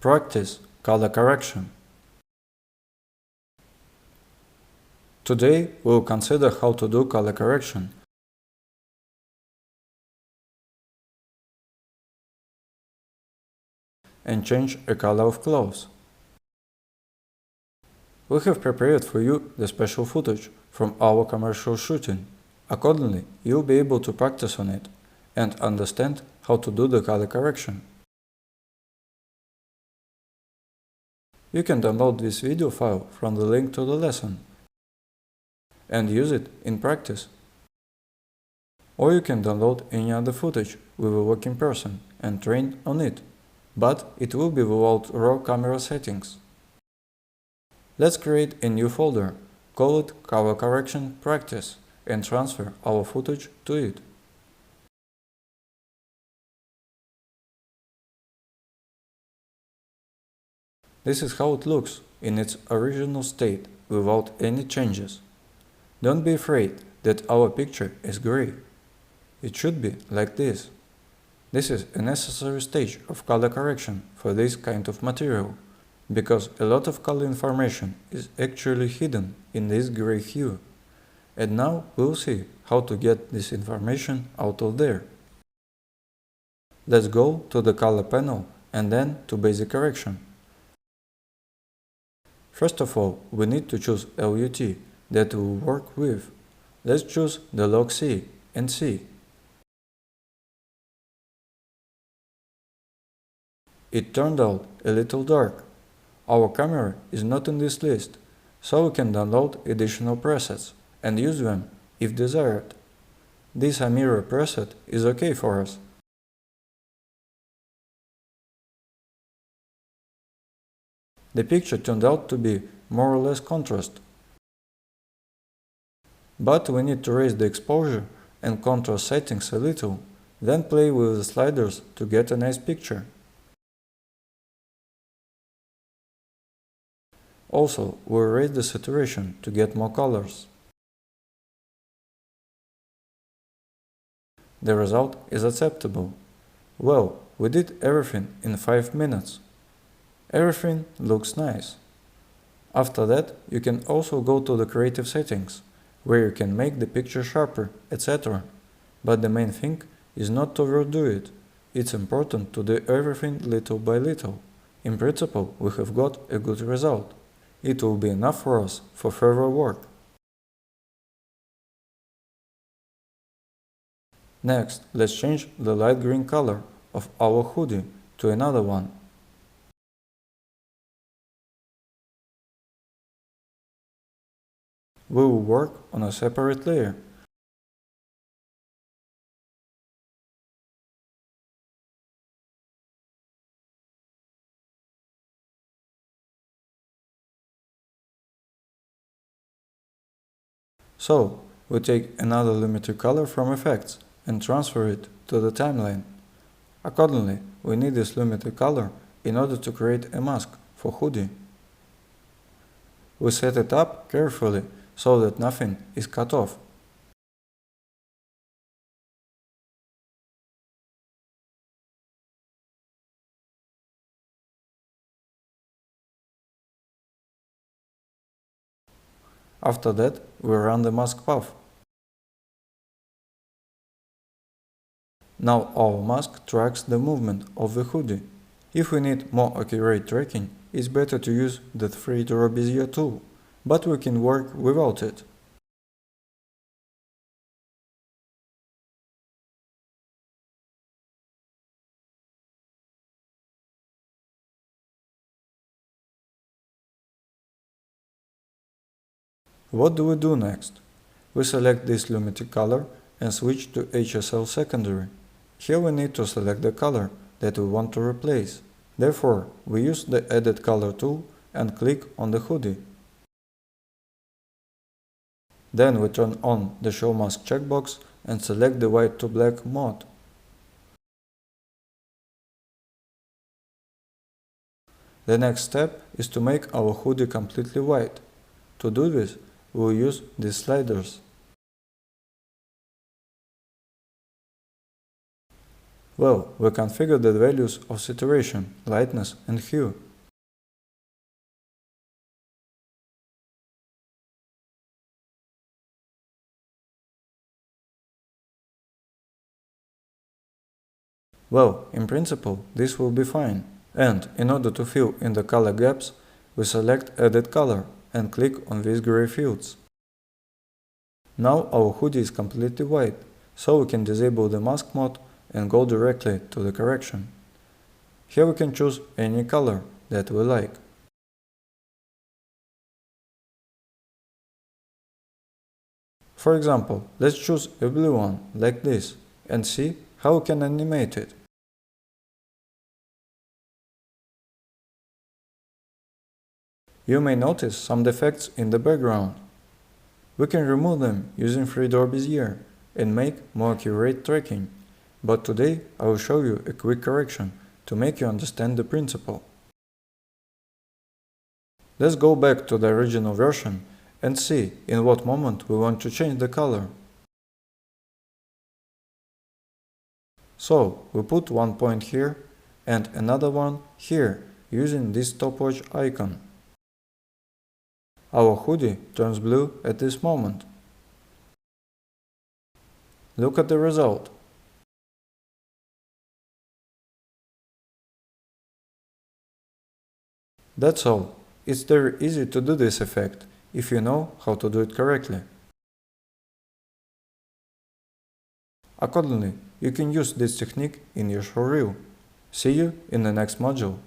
Practice color correction. Today we'll consider how to do color correction and change a color of clothes. We have prepared for you the special footage from our commercial shooting. Accordingly, you'll be able to practice on it and understand how to do the color correction. You can download this video file from the link to the lesson and use it in practice. Or you can download any other footage with a working person and train on it, but it will be without raw camera settings. Let's create a new folder, call it Color Correction Practice, and transfer our footage to it. This is how it looks in its original state without any changes. Don't be afraid that our picture is gray. It should be like this. This is a necessary stage of color correction for this kind of material, because a lot of color information is actually hidden in this gray hue. And now we'll see how to get this information out of there. Let's go to the color panel and then to basic correction. First of all, we need to choose LUT that we'll work with. Let's choose the log C and C. It turned out a little dark. Our camera is not in this list, so we can download additional presets and use them if desired. This mirror preset is okay for us. The picture turned out to be more or less contrast. But we need to raise the exposure and contrast settings a little, then play with the sliders to get a nice picture. Also, we'll raise the saturation to get more colors. The result is acceptable. Well, we did everything in 5 minutes. Everything looks nice. After that, you can also go to the creative settings, where you can make the picture sharper, etc. But the main thing is not to overdo it. It's important to do everything little by little. In principle, we have got a good result. It will be enough for us for further work. Next, let's change the light green color of our hoodie to another one. We will work on a separate layer. So, we take another limited color from Effects and transfer it to the timeline. Accordingly, we need this limited color in order to create a mask for hoodie. We set it up carefully so that nothing is cut off. After that, we run the mask path. Now our mask tracks the movement of the hoodie. If we need more accurate tracking, it's better to use the 3D Bezier tool, but we can work without it. What do we do next? We select this limited color and switch to HSL secondary. Here we need to select the color that we want to replace. Therefore, we use the Edit Color tool and click on the hoodie. Then we turn on the Show Mask checkbox and select the White to Black mode. The next step is to make our hoodie completely white. To do this, we will use these sliders. Well, we configure the values of saturation, lightness and hue. Well, in principle, this will be fine. And in order to fill in the color gaps, we select Edit Color and click on these gray fields. Now our hoodie is completely white, so we can disable the mask mode and go directly to the correction. Here we can choose any color that we like. For example, let's choose a blue one, like this, and see how we can animate it. You may notice some defects in the background. We can remove them using 3-door Bezier and make more accurate tracking, but today I will show you a quick correction to make you understand the principle. Let's go back to the original version and see in what moment we want to change the color. So we put one point here and another one here using this stopwatch icon. Our hoodie turns blue at this moment. Look at the result. That's all. It's very easy to do this effect if you know how to do it correctly. Accordingly, you can use this technique in your showreel. See you in the next module.